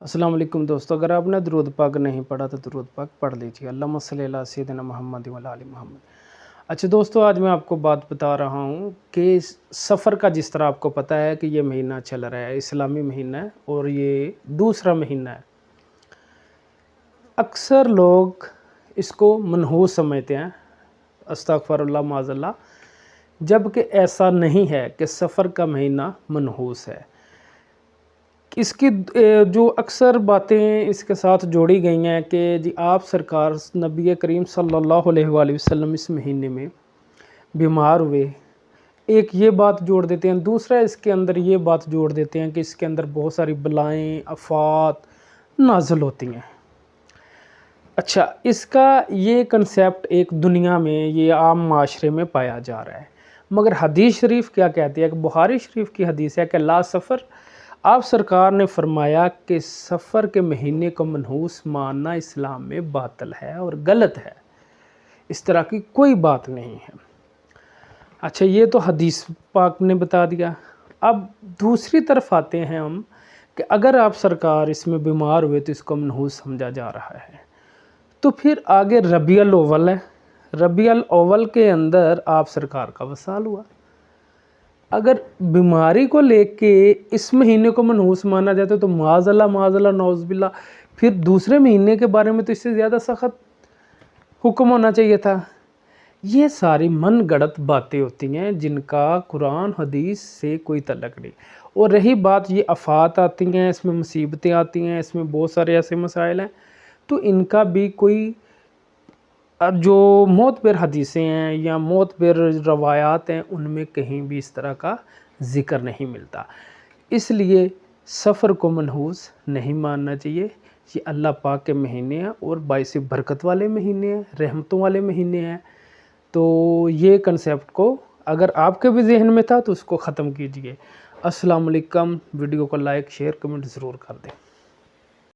अस्सलाम वालेकुम दोस्तों, अगर आपने दुरूद पाक नहीं पढ़ा तो दुरूद पाक पढ़ लीजिए। अल्लाहुम्मा सल्ली अला सय्यिदिना मुहम्मद व अला आलि मोहम्मद। अच्छा दोस्तों, आज मैं आपको बात बता रहा हूँ कि सफ़र का, जिस तरह आपको पता है कि ये महीना चल रहा है, इस्लामी महीना है और ये दूसरा महीना है। अक्सर लोग इसको मनहूस समझते हैं, अस्तगफिरुल्लाह माज़ल्लाह, जबकि ऐसा नहीं है कि सफ़र का महीना मनहूस है। इसकी जो अक्सर बातें इसके साथ जोड़ी गई हैं कि जी आप सरकार नबी करीम सल्लल्लाहु अलैहि वसल्लम इस महीने में बीमार हुए, एक ये बात जोड़ देते हैं। दूसरा इसके अंदर ये बात जोड़ देते हैं कि इसके अंदर बहुत सारी बलाएँ आफ़ात नाज़िल होती हैं। अच्छा, इसका ये कंसेप्ट एक दुनिया में, ये आम माशरे में पाया जा रहा है, मगर हदीस शरीफ क्या कहती है कि बुखारी शरीफ की हदीस है कि ला सफ़र, आप सरकार ने फरमाया कि सफ़र के महीने को मनहूस मानना इस्लाम में बातिल है और गलत है, इस तरह की कोई बात नहीं है। अच्छा, ये तो हदीस पाक ने बता दिया। अब दूसरी तरफ आते हैं हम कि अगर आप सरकार इसमें बीमार हुए तो इसको मनहूस समझा जा रहा है, तो फिर आगे रबीउल अव्वल है। रबीउल अव्वल के अंदर आप सरकार का वसाल हुआ। अगर बीमारी को लेके इस महीने को मनहूस माना जाता है तो माज़अल्लाह नौज़ुबिल्लाह, फिर दूसरे महीने के बारे में तो इससे ज़्यादा सख्त हुक्म होना चाहिए था। ये सारी मन गढ़ंत बातें होती हैं जिनका कुरान हदीस से कोई तल्लुक़ नहीं। और रही बात ये आफ़ात आती हैं, इसमें मुसीबतें आती हैं, इसमें बहुत सारे ऐसे मसाइल हैं, तो इनका भी कोई जो मोतबर हदीसें हैं या मोतबर रवायात हैं, उनमें कहीं भी इस तरह का ज़िक्र नहीं मिलता। इसलिए सफ़र को मनहूस नहीं मानना चाहिए। ये अल्लाह पाक के महीने हैं और बाइस बरकत वाले महीने हैं, रहमतों वाले महीने हैं। तो ये कंसेप्ट को अगर आपके भी जहन में था तो उसको ख़त्म कीजिए। अस्सलाम वालेकुम। वीडियो को लाइक शेयर कमेंट ज़रूर कर दें।